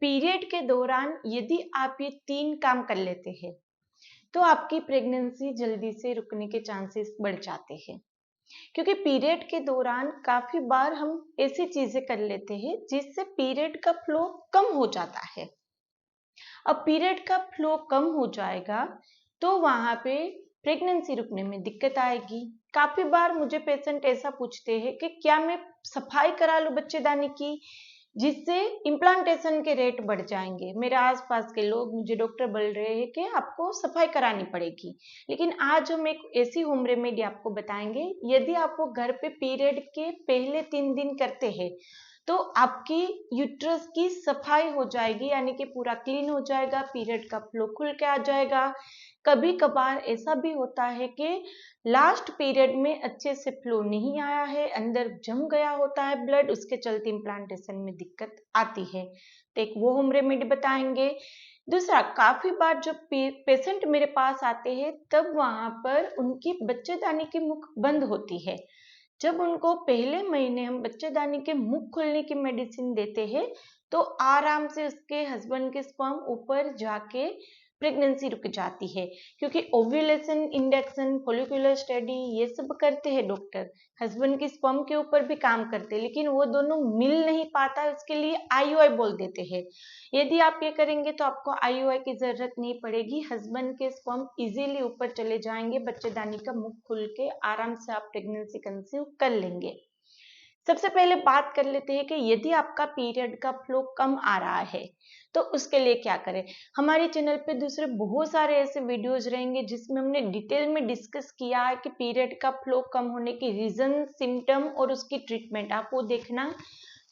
Period के दौरान यदि आप ये 3 काम कर लेते हैं तो आपकी प्रेगनेंसी जल्दी से रुकने के चांसेस बढ़ जाते हैं। क्योंकि पीरियड के दौरान काफी बार हम ऐसी चीजें कर लेते हैं जिससे पीरियड का फ्लो कम हो जाता है। अब पीरियड का फ्लो कम हो जाएगा तो वहां पे प्रेगनेंसी रुकने में दिक्कत आएगी। काफी बार मुझे पेशेंट ऐसा पूछते हैं कि क्या मैं सफाई करा लूं बच्चेदानी की, जिससे इम्प्लांटेशन के रेट बढ़ जाएंगे। मेरे आसपास के लोग मुझे डॉक्टर बोल रहे हैं कि आपको सफाई करानी पड़ेगी। लेकिन आज हम एक ऐसी होम रेमेडी आपको बताएंगे, यदि आप वो घर पे पीरियड के पहले 3 दिन करते हैं तो आपकी यूट्रस की सफाई हो जाएगी, यानी कि पूरा क्लीन हो जाएगा, पीरियड का फ्लो खुल के आ जाएगा। कभी कभार ऐसा भी होता है कि लास्ट पीरियड में अच्छे से फ्लो नहीं आया है, अंदर जम गया होता है ब्लड, उसके चलते इम्प्लांटेशन में दिक्कत आती है। तो एक वो होम रेमेडी बताएंगे। दूसरा, काफी बार जब पेशेंट मेरे पास आते हैं तब वहां पर उनकी बच्चेदानी की मुख बंद होती है। जब उनको पहले महीने हम बच्चेदानी के मुख खोलने की मेडिसिन देते हैं तो आराम से उसके हस्बैंड के स्पर्म ऊपर जाके प्रेगनेंसी रुक जाती है। क्योंकि ओव्यूलेशन इंडेक्शन, फॉलिकुलर स्टडी ये सब करते हैं डॉक्टर, हस्बैंड की स्पर्म के ऊपर भी काम करते हैं, लेकिन वो दोनों मिल नहीं पाता है, उसके लिए आईयूआई बोल देते हैं। यदि आप ये करेंगे तो आपको आईयूआई की जरूरत नहीं पड़ेगी, हस्बैंड के स्पर्म इजीली ऊपर चले जाएंगे, बच्चेदानी का मुख खुल के आराम से आप प्रेगनेंसी कंसीव कर लेंगे। सबसे पहले बात कर लेते हैं कि यदि आपका पीरियड का फ्लो कम आ रहा है तो उसके लिए क्या करें। हमारे चैनल पे दूसरे बहुत सारे ऐसे वीडियोज रहेंगे जिसमें हमने डिटेल में डिस्कस किया है कि पीरियड का फ्लो कम होने की रीजन, सिम्टम और उसकी ट्रीटमेंट। आप वो देखना,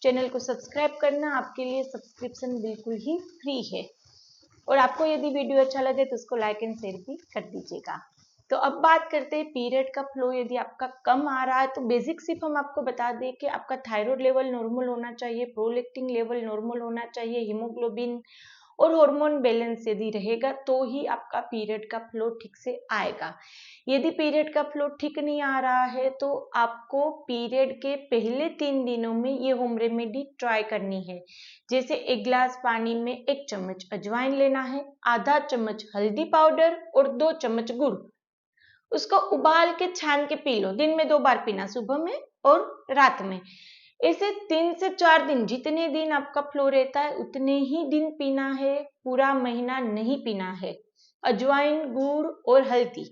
चैनल को सब्सक्राइब करना, आपके लिए सब्सक्रिप्शन बिल्कुल ही फ्री है। और आपको यदि वीडियो अच्छा लगे तो उसको लाइक एंड शेयर भी कर दीजिएगा। तो अब बात करते हैं पीरियड का फ्लो यदि आपका कम आ रहा है तो बेसिक सिर्फ हम आपको बता दें कि आपका थायराइड लेवल नॉर्मल होना चाहिए, प्रोलैक्टिन लेवल नॉर्मल होना चाहिए, हीमोग्लोबिन और हार्मोन बैलेंस यदि रहेगा तो ही आपका पीरियड का फ्लो ठीक से आएगा। यदि पीरियड का फ्लो ठीक नहीं आ रहा है तो आपको पीरियड के पहले 3 दिनों में ये होम रेमेडी ट्राई करनी है। जैसे 1 गिलास पानी में 1 चम्मच अजवाइन लेना है, आधा चम्मच हल्दी पाउडर और 2 चम्मच गुड़। उसको उबाल के छान के पी लो, दिन में 2 बार पीना, सुबह में और रात में। ऐसे 3 से 4 दिन, जितने दिन आपका फ्लो रहता है उतने ही दिन पीना है, पूरा महीना नहीं पीना है। अजवाइन, गुड़ और हल्दी,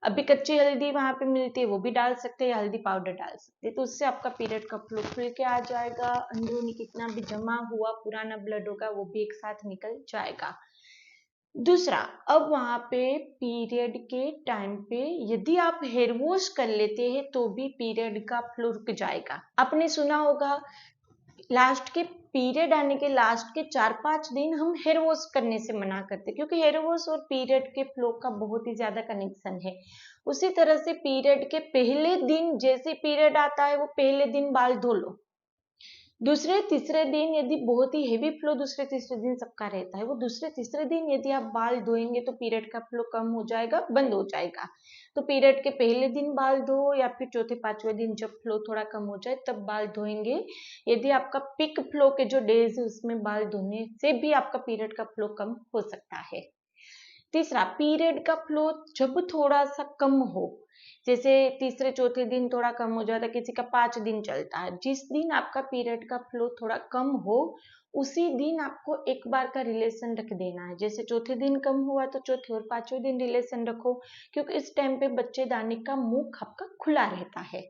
अभी कच्ची हल्दी वहां पे मिलती है वो भी डाल सकते हैं, या हल्दी पाउडर डाल सकते हैं, तो उससे आपका पीरियड का फ्लो खुल के आ जाएगा। अंदरूनी कितना भी जमा हुआ पुराना ब्लड होगा वो भी एक साथ निकल जाएगा। दूसरा, अब वहां पे पीरियड के टाइम पे यदि आप हेयर वॉश कर लेते हैं तो भी पीरियड का फ्लो रुक जाएगा। आपने सुना होगा लास्ट के पीरियड आने के लास्ट के 4-5 दिन हम हेयर वॉश करने से मना करते हैं, क्योंकि हेयर वॉश और पीरियड के फ्लो का बहुत ही ज्यादा कनेक्शन है। उसी तरह से पीरियड के पहले दिन, जैसे पीरियड आता है वो पहले दिन बाल धो लो। दूसरे तीसरे दिन यदि बहुत ही हेवी फ्लो दूसरे तीसरे दिन सबका रहता है, वो दूसरे तीसरे दिन यदि आप बाल धोएंगे तो पीरियड का फ्लो कम हो जाएगा, बंद हो जाएगा। तो पीरियड के पहले दिन बाल धो या फिर चौथे पांचवें दिन जब फ्लो थोड़ा कम हो जाए तब बाल धोएंगे। यदि आपका पिक फ्लो के जो डेज है उसमें बाल धोने से भी आपका पीरियड का फ्लो कम हो सकता है। तीसरा, पीरियड का फ्लो जब थोड़ा सा कम हो, जैसे तीसरे चौथे दिन थोड़ा कम हो जाता है, किसी का 5 दिन चलता है, जिस दिन आपका पीरियड का फ्लो थोड़ा कम हो उसी दिन आपको एक बार का रिलेशन रख देना है। जैसे चौथे दिन कम हुआ तो चौथे और 5वें दिन रिलेशन रखो, क्योंकि इस टाइम पे बच्चेदानी का मुंह आपका खुला रहता है।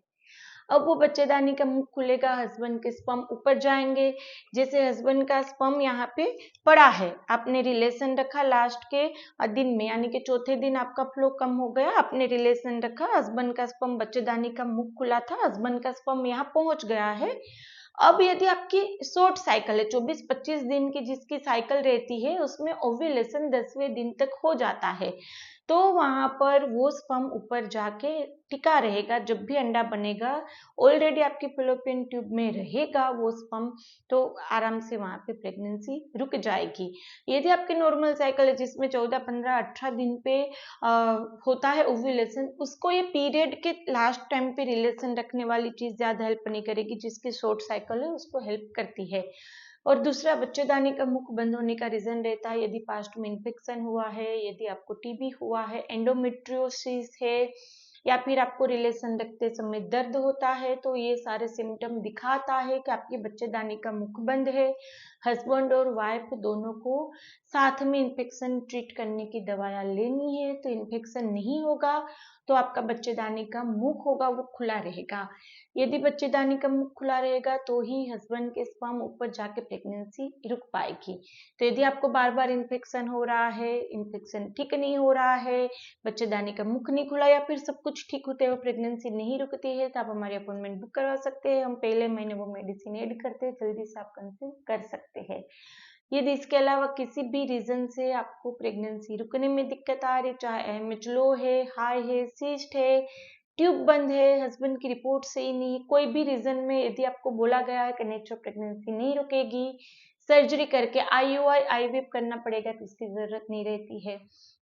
अब वो बच्चेदानी का मुंह खुलेगा, हस्बैंड के स्पर्म ऊपर जाएंगे। जैसे हस्बैंड का स्पर्म यहाँ पे पड़ा है, आपने रिलेशन रखा लास्ट के दिन में, यानी कि चौथे दिन आपका फ्लो कम हो गया, आपने रिलेशन रखा, हस्बैंड का स्पर्म, बच्चेदानी का मुंह खुला था, हस्बैंड का स्पर्म यहाँ पहुंच गया है। अब यदि आपकी शॉर्ट साइकिल है, 24-25 दिन की जिसकी साइकिल रहती है, उसमें ओव्यूलेशन 10वें दिन तक हो जाता है, तो वहां पर वो स्पर्म ऊपर जाके टिका रहेगा। जब भी अंडा बनेगा ऑलरेडी आपकी फैलोपियन ट्यूब में रहेगा वो स्पर्म, तो आराम से वहां पे प्रेगनेंसी रुक जाएगी। यदि आपकी नॉर्मल साइकिल है जिसमें 14, 15, 18 दिन पे होता है ओव्यूलेशन, उसको ये पीरियड के लास्ट टाइम पे रिलेशन रखने वाली चीज ज्यादा हेल्प नहीं करेगी, जिसकी शॉर्ट साइकिल है उसको हेल्प करती है। और दूसरा बच्चेदानी का मुख बंद होने का रीजन रहता है यदि पास्ट में इन्फेक्शन हुआ है, यदि आपको टीबी हुआ है, एंडोमेट्रियोसिस है, या फिर आपको रिलेशन रखते समय दर्द होता है, तो ये सारे सिम्टम दिखाता है कि आपके बच्चेदानी का मुख बंद है। हस्बैंड और वाइफ दोनों को साथ में इन्फेक्शन ट्रीट करने की दवाइयाँ लेनी है, तो इन्फेक्शन नहीं होगा तो आपका बच्चेदानी का मुख होगा वो खुला रहेगा। यदि बच्चेदानी का मुख खुला रहेगा तो ही हस्बैंड के स्पर्म ऊपर जाके प्रेगनेंसी रुक पाएगी। तो यदि आपको बार बार इन्फेक्शन हो रहा है, इन्फेक्शन ठीक नहीं हो रहा है, बच्चेदानी का मुख नहीं खुला या फिर सब कुछ ठीक होते हुए प्रेगनेंसी नहीं रुकती है, तो आप हमारी अपॉइंटमेंट बुक करवा सकते हैं। हम पहले महीने वो मेडिसिन ऐड करते हैं, जल्दी से आप कंसीव कर सकते हैं। यदि इसके अलावा किसी भी रीजन से आपको प्रेगनेंसी रुकने में दिक्कत आ रही, चाहे एमएच लो है, हाई है, सिस्ट है, ट्यूब बंद है, हस्बैंड की रिपोर्ट सही नहीं, कोई भी रीजन में यदि आपको बोला गया है कि नेचुरल प्रेगनेंसी नहीं रुकेगी, सर्जरी करके आईयूआई आईवीएफ करना पड़ेगा, तो इसकी जरूरत नहीं रहती है।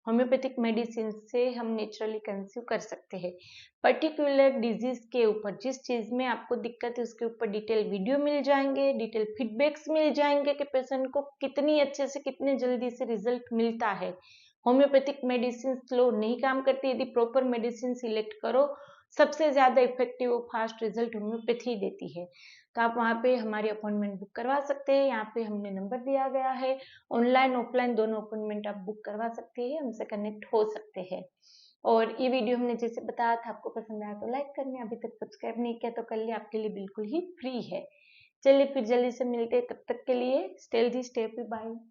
होम्योपैथिक मेडिसिन से हम नेचुरली कंसीव कर सकते हैं। पर्टिकुलर डिजीज के ऊपर, जिस चीज में आपको दिक्कत है उसके ऊपर डिटेल वीडियो मिल जाएंगे, डिटेल फीडबैक्स मिल जाएंगे कि पेशेंट को कितनी अच्छे से कितने जल्दी से रिजल्ट मिलता है। होम्योपैथिक मेडिसिन स्लो नहीं काम करती, यदि प्रॉपर मेडिसिन सिलेक्ट करो सबसे ज्यादा इफेक्टिव और फास्ट रिजल्ट होम्योपैथी देती है। तो आप वहाँ पे हमारी अपॉइंटमेंट बुक करवा सकते हैं, यहाँ पे हमने नंबर दिया गया है, ऑनलाइन ऑफलाइन दोनों अपॉइंटमेंट आप बुक करवा सकते हैं, हमसे कनेक्ट हो सकते हैं। और ये वीडियो हमने जैसे बताया था आपको पसंद आया तो लाइक करने, अभी तक सब्सक्राइब नहीं किया तो कर लिया, आपके लिए बिल्कुल ही फ्री है। चलिए फिर जल्दी से मिलते हैं, तब तक के लिए stay healthy stay happy, bye.